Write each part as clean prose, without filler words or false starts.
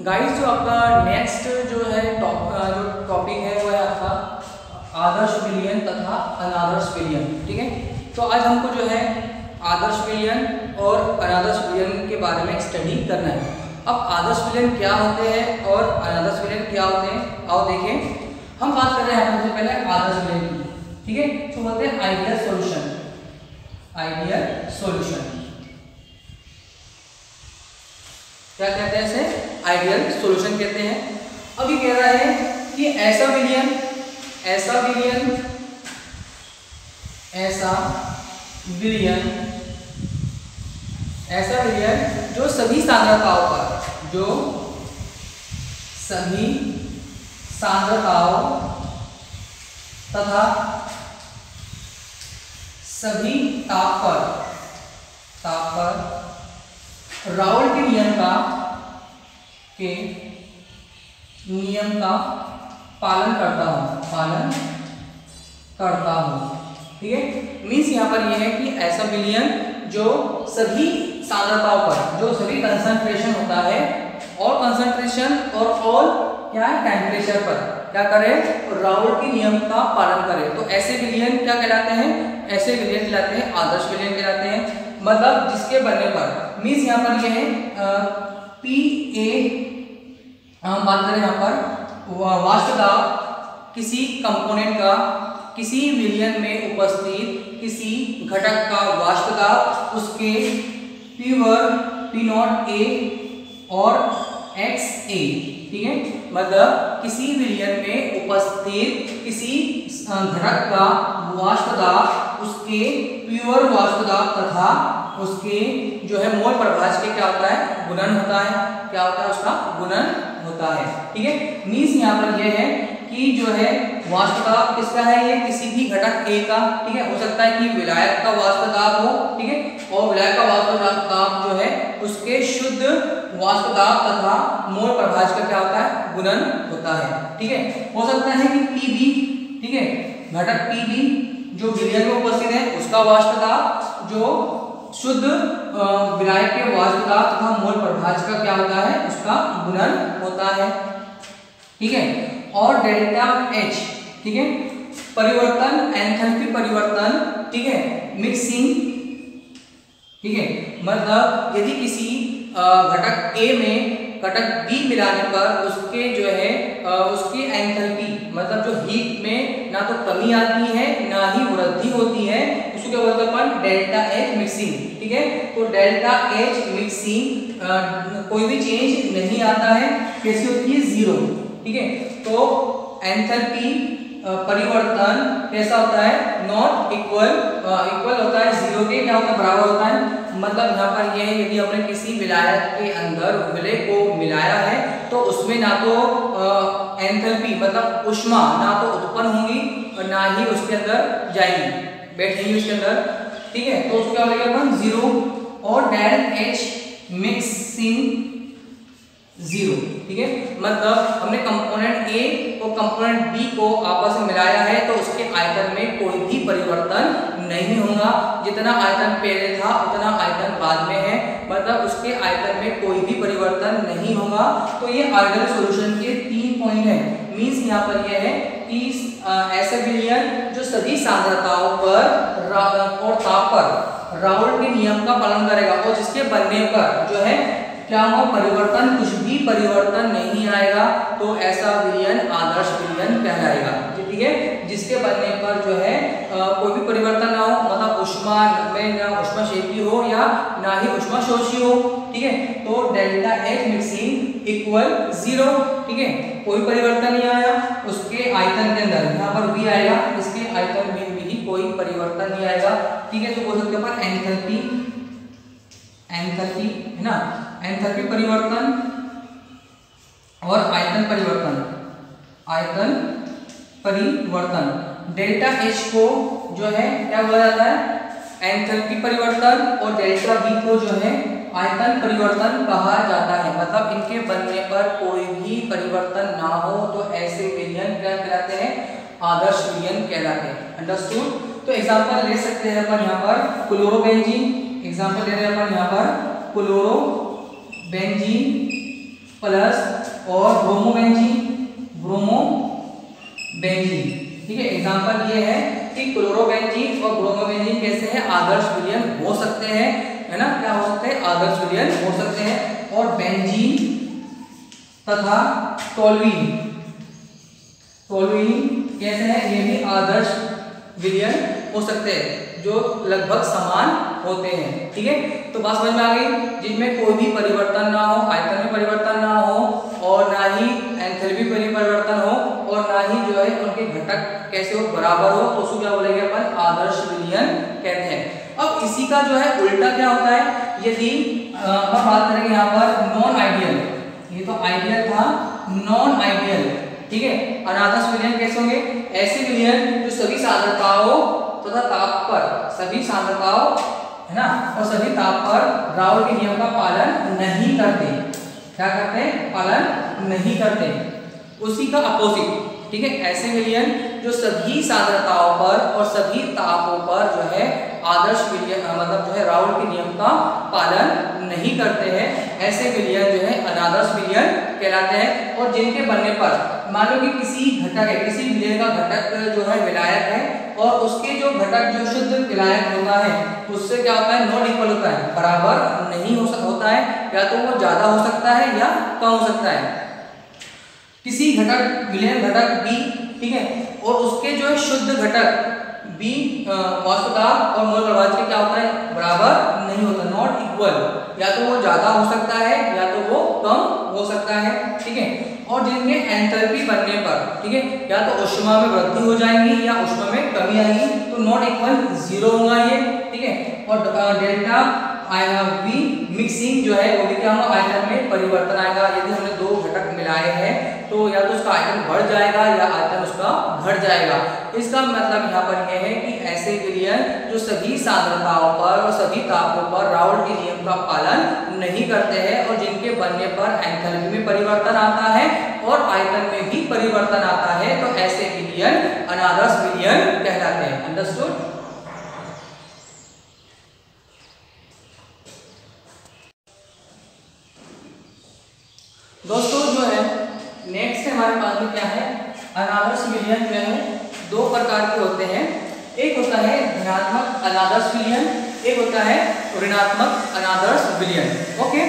Guys जो आपका next जो है टॉपिक है वो है आपका आदर्श विलयन तथा अनादर्श विलयन। ठीक है, तो आज हमको जो है आदर्श विलयन और अनादर्श विलयन के बारे में स्टडी करना है। अब आदर्श विलयन क्या होते हैं और अनादर्श विलयन क्या होते हैं, आओ देखें। हम बात कर रहे हैं सबसे पहले आदर्श विलयन की। ठीक है, तो बोलते हैं आइडियल सॉल्यूशन। आइडियल सॉल्यूशन क्या कहते हैं इसे? आइडियल सॉल्यूशन कहते हैं। अब ये कह रहा है कि ऐसा विलयन जो सभी सांद्रताओं तथा सभी ताप पर राउल के नियम का पालन करता हूं। ठीक है, मीन्स यहाँ पर यह है कि ऐसा विलयन जो सभी सांद्रताओं पर, जो सभी कंसंट्रेशन होता है, और कंसंट्रेशन और ऑल क्या है टेम्परेचर पर क्या करे, राउल के नियम का पालन करे। तो ऐसे विलयन क्या कहलाते हैं? ऐसे विलयन कहलाते हैं आदर्श विलयन कहलाते हैं। मतलब जिसके बनने पर मीन्स यहाँ पर यह है PA, हम बात करें यहाँ पर वाष्प दाब किसी कंपोनेंट का किसी विलयन में उपस्थित किसी घटक का वाष्प दाब उसके P0A और XA। ठीक है, मतलब किसी विलयन में उपस्थित किसी घटक का वाष्प दाब उसके प्योर वाष्प दाब तथा उसके जो है मोल प्रभाज के क्या होता है, गुणन होता है। क्या होता है? उसका गुणन होता है। ठीक है, मीन्स यहाँ पर यह है कि जो है वाष्प दाब किसका है, ये किसी भी घटक A का। ठीक है, हो सकता है कि विलायक का वाष्प दाब हो। ठीक है, और विलायक का वाष्प दाब जो है उसके शुद्ध वाष्प दाब तथा मोल प्रभाज का क्या होता है, गुणन होता है। ठीक है, हो सकता है कि PB, ठीक है, घटक PB जो विलयन में उपस्थित है उसका वाष्प दाब जो शुद्ध विलायक के वाष्प दाब तथा मोल प्रभाज का क्या होता है, उसका गुणन होता है। ठीक है, और डेल्टा H, ठीक है, परिवर्तन, एंथैल्पी परिवर्तन, ठीक है, मिक्सिंग। ठीक है, मतलब यदि किसी घटक A में घटक B मिलाने पर उसके जो है उसकी एंथैल्पी मतलब जो हीट में ना तो कमी आती है ना ही वृद्धि होती है, उसको क्या बोलते हैं अपन? Delta H mixing. ठीक है, तो डेल्टा H मिक्सिंग कोई भी चेंज नहीं आता है, कैसे होती है? जीरो। ठीक है, तो एंथैल्पी परिवर्तन कैसा होता है? नॉट इक्वल होता है जीरो के, क्या होता है? बराबर होता है। मतलब यहाँ पर यह यदि हमने किसी विलायक के अंदर विलय को मिलाया है तो उसमें ना तो एंथैल्पी मतलब ऊष्मा ना तो उत्पन्न होगी और ना ही उसके अंदर जाएगी, बैठेगी उसके अंदर। ठीक है, तो उसको क्या बोलेंगे अपन? जीरो। और डेल H मिक्सिंग जीरो। ठीक है, मतलब हमने कंपोनेंट A और कंपोनेंट B को आपस में मिलाया है तो उसके आयतन में कोई भी परिवर्तन नहीं होगा। जितना आयतन पहले था उतना आयतन बाद में है, मतलब उसके आयतन में कोई भी परिवर्तन नहीं होगा। तो ये आइडियल सॉल्यूशन के 3 पॉइंट है। मीन्स यहाँ पर यह है कि ऐसा विलयन जो सभी सांद्रताओं पर और ताप पर राउल के नियम का पालन करेगा और जिसके बनने पर जो है क्या होगा, परिवर्तन, कुछ भी परिवर्तन नहीं आएगा, तो ऐसा विलयन आदर्श विलयन कहलाएगा। ठीक है, जिसके बनने पर जो है कोई भी परिवर्तन ना हो, मतलब ऊष्मा में ना ऊष्माक्षेपी हो या ना ही ऊष्माशोषी हो। ठीक है, तो delta H mixing equal zero. ठीक है, कोई परिवर्तन नहीं आया उसके आयतन के अंदर, यहाँ पर V आएगा, इसके आयतन में भी कोई परिवर्तन नहीं आएगा। ठीक है, तो बोल सकते हैं एंथैल्पी है ना, एंथैल्पी परिवर्तन और आयतन परिवर्तन डेल्टा H को जो है क्या बोला जाता है? एंथैल्पी परिवर्तन, और डेल्टा V को जो है आयतन परिवर्तन कहा जाता है। मतलब इनके बनने पर कोई भी परिवर्तन ना हो तो ऐसे विलयन क्या कहलाते हैं? आदर्श विलयन कहलाते हैं। अंडरस्टूड? तो एग्जांपल ले सकते हैं अपन यहाँ पर क्लोरोबेंजीन, एग्जांपल ले रहे हैं अपन यहाँ पर क्लोरोबेंजीन प्लस और ब्रोमोबेंजीन, ठीक है। एग्जांपल ये है कि क्लोरोबेंजीन और ब्रोमोबेंजीन कैसे हैं, आदर्श विलयन हो सकते हैं, है ना, क्या हो सकते हैं, आदर्श विलयन हो सकते हैं। और बेंजीन तथा टोल्यूइन कैसे हैं, ये भी आदर्श विलयन हो सकते हैं, जो लगभग समान होते हैं, ठीक है। तो बात समझ में आ गई, जिनमें कोई भी परिवर्तन ना हो, आयतन में परिवर्तन ना हो और ना ही एंथैल्पी में परिवर्तन हो और ना ही जो है उनके घटक कैसे हो, बराबर हो, तो उसको क्या बोलेंगे अपन, आदर्श विलयन कहते हैं। अब इसी का जो है उल्टा क्या होता है, यदि हम बात करेंगे यहाँ पर नॉन आइडियल, ये तो आइडियल था, नॉन आइडियल, ठीक है। अनादर्श विलयन कैसे होंगे, ऐसे विलयन जो सभी सांद्रताओं तथा ताप पर, सभी सांद्रताओं, है ना, और सभी ताप पर राउल के नियम का पालन नहीं करते, क्या करते हैं, पालन नहीं करते, उसी का अपोजिट, ठीक है। ऐसे विलयन जो सभी सांद्रताओं पर और सभी तापों पर जो है आदर्श विलयन मतलब जो है राउल के नियम का पालन नहीं करते हैं, ऐसे विलयन जो है अनादर्श विलयन कहलाते हैं। और जिनके बनने पर मान लो कि किसी घटक है, किसी विलयन का घटक जो है विलायक है और उसके जो घटक जो शुद्ध विलायक होता है उससे क्या होता है, नॉट इक्वल होता है, बराबर नहीं होता है, या तो वो ज्यादा हो सकता है या कम हो सकता है। किसी घटक विलयन घटक बी, ठीक है, और उसके जो है शुद्ध घटक बी वाष्प दाब और मोल प्रभाव के क्या होता है, बराबर नहीं होता, नॉट इक्वल, या तो वो ज्यादा हो सकता है या तो वो कम हो सकता है, ठीक है। और जिनके एंथैल्पी बनने पर, ठीक है, या तो ऊष्मा में वृद्धि हो जाएगी या ऊष्मा में कमी आएगी, तो नॉट इक्वल जीरो होगा ये, ठीक है। और डेल्टा बी मिक्सिंग जो है वो भी क्या होगा, आयतन में परिवर्तन आएगा। यदि हमने दो घटक मिलाए हैं तो या तो उसका आयतन बढ़ जाएगा या आयतन उसका घट जाएगा। इसका मतलब यहाँ पर यह है कि ऐसे विलयन जो सभी सांद्रताओं पर और सभी तापों पर राउल के नियम का पालन नहीं करते हैं और जिनके बनने पर एंथैल्पी में परिवर्तन आता है और आयतन में भी परिवर्तन आता है, तो ऐसे विलयन अनादर्श विलयन कहलाते हैं। अंडरस्टूड। दोस्तों जो है नेक्स्ट हमारे पास में क्या है, अनादर्श विलयन जो है दो प्रकार के होते हैं, एक होता है धनात्मक अनादर्श विलयन, एक होता है ऋणात्मक अनादर्श विलयन। ओके,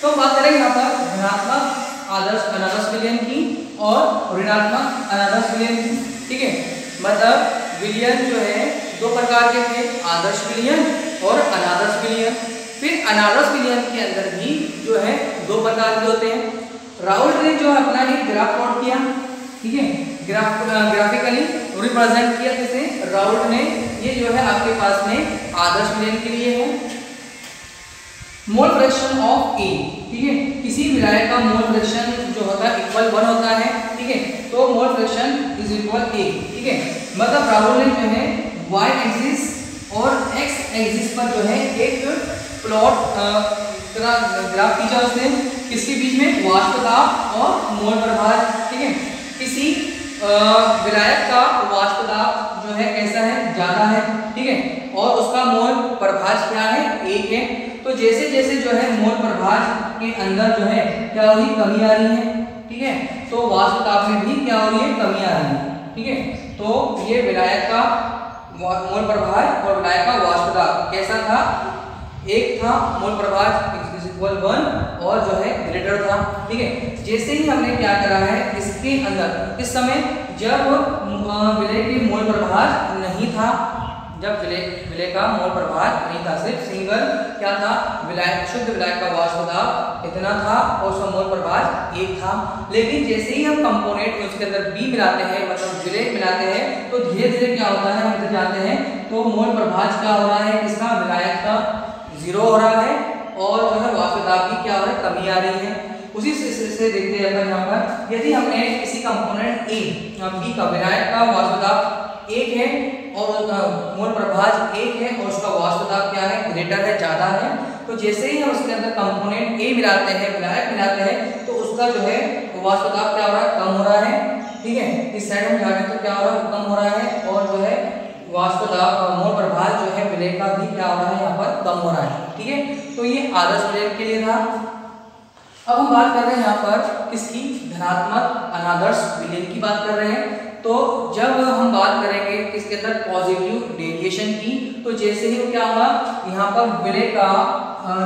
तो बात करेंगे यहाँ पर धनात्मक अनादर्श विलयन की और ऋणात्मक अनादर्श विलयन की, ठीक है। मतलब विलयन जो है दो प्रकार के थे, आदर्श विलयन और अनादर्श विलयन। फिर अनादर्श विलयन के अंदर भी जो है दो प्रकार के होते हैं। राउल ने जो अपना एक ग्राफ प्लॉट किया, ठीक है, ग्राफिकली रिप्रेजेंट किया, जैसे राउल ने ये जो है आपके पास में आदर्श विलयन के लिए है। मोल फ्रैक्शन ऑफ ए, ठीक है, किसी विलायक का मोल फ्रैक्शन जो होता है इक्वल 1 होता है, ठीक है, तो मोल फ्रैक्शन इज इक्वल ए, ठीक है। मतलब राउल ने जो है y एक्सिस और x एक्सिस पर जो है एक प्लॉट ग्राफ खींचा उसने, किसके बीच में, वाष्प दाब और मोल प्रभार, ठीक है। किसी विलायक का वाष्प दाब जो है कैसा है, ज्यादा है, ठीक है, और उसका मोल प्रभाज क्या है, 1 है। तो जैसे जैसे जो है मोल प्रभाज के अंदर जो है क्या हो रही, कमी आ रही है, ठीक है, तो वाष्प दाब में भी क्या हो रही है, कमी आ रही है, ठीक है। तो ये विलायक का मोल प्रभाज और विलायक का वाष्प दाब कैसा था, 1 था, मोल प्रभाज इक्वल 1 और जो है ग्रेटर था, ठीक है। जैसे ही हमने क्या करा है इसके अंदर, इस समय जब विलय के मोल प्रभाज नहीं था, जब विलय का मोल प्रभाज नहीं था, सिर्फ सिंगल क्या था, विलायक, शुद्ध विलायक का वाष्प दाब इतना था और उसका मोल प्रभाज 1 था। लेकिन जैसे ही हम कंपोनेंट उसके अंदर बी मिलाते हैं, मतलब विलय मिलाते हैं, तो धीरे धीरे क्या होता है, हम जाते हैं तो मोल प्रभाज क्या हो रहा है, इसका विलायक का 0 हो रहा है और जो है वाष्प दाब की क्या हो रहा है, कमी आ रही है। उसी से देखते हैं अपन यहाँ पर, यदि हमने किसी कंपोनेंट ए बी का विलायक का वाष्प दाब 1 है और मोल प्रभाज 1 है और उसका वाष्प दाब क्या है, ग्रेटर है, ज्यादा है, तो जैसे ही हम उसके अंदर कंपोनेंट ए मिलाते हैं, विलायक मिलाते हैं, तो उसका जो है वाष्प दाब क्या हो रहा है, कम हो रहा है, ठीक है। इस साइड में जाने तो क्या हो रहा है, कम हो रहा है और जो है वाष्प दाब मोल प्रभाज जो है विलय का भी क्या हो रहा है, यहाँ पर कम हो रहा है, ठीक है। तो ये आदर्श विलयन के लिए था। अब हम बात कर रहे हैं यहाँ पर किसकी, धनात्मक अनादर्श विलयन की बात कर रहे हैं। तो जब हम बात करेंगे किसके अंदर पॉजिटिव डेविएशन की, तो जैसे ही क्या होगा, यहाँ पर विलय का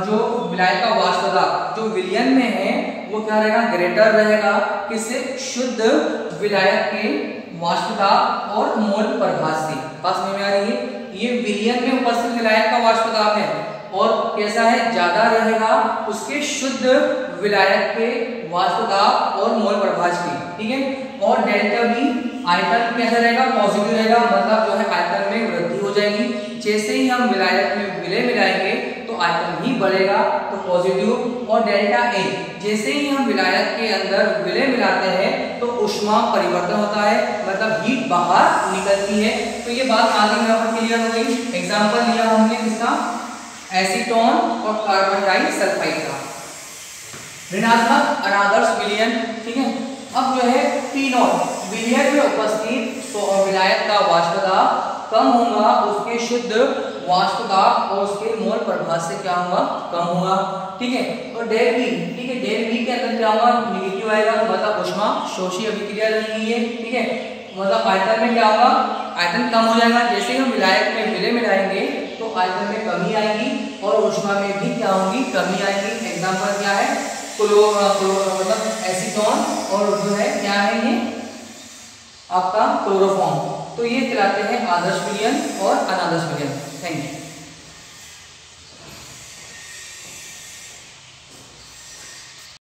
जो विलायक का वाष्प दाब जो विलयन में है वो क्या रहेगा, ग्रेटर रहेगा किससे, शुद्ध विलायक के वाष्प दाब और मोल प्रभाव से। बात समझ में आ रही है, ये विलयन में उपस्थित विलायक का वाष्प दाब है और कैसा है, ज्यादा रहेगा उसके शुद्ध विलायक के वाष्प दाब और मोल प्रभाव की, ठीक है। और डेल्टा बी आयतन कैसा रहेगा, पॉजिटिव रहेगा, मतलब जो है आयतन में वृद्धि हो जाएगी। जैसे ही हम विलायक में विलय मिलाएंगे तो आयतन भी बढ़ेगा, तो पॉजिटिव। और डेल्टा ए, जैसे ही हम विलायक के अंदर विलय मिलाते हैं तो ऊष्मा परिवर्तन होता है, मतलब हीट बाहर निकलती है। तो ये बात आगे यहाँ पर क्लियर हो गई। एग्जाम्पल लिया हमने किसका, एसीटोन और कार्बन डाइसल्फाइड का, ऋणात्मक अनादर्श विलयन, ठीक है। अब जो है P0 विलयन में उपस्थित विलायक का वाष्प दाब कम होगा, उसके शुद्ध वाष्प दाब और उसके मोल प्रभाव से क्या होगा, कम होगा, ठीक है। और डेल बी, ठीक है, डेल बी के अंदर क्या होगा, निगेटिव आएगा, मतलब ऊष्मा शोषी अभिक्रिया नहीं है, ठीक है, मतलब आयतन में क्या होगा, आयतन कम हो जाएगा। जैसे ही हम विलायक में विलय मिलाएंगे तो आयतन में कमी आएगी और ऊष्मा में भी क्या होगी, कमी आएगी। एग्जाम्पल क्या है, मतलब एसीटोन और जो है क्या है ये आपका क्लोरोफॉर्म। तो ये कहलाते हैं आदर्श विलयन और अनादर्श विलयन। Thank you.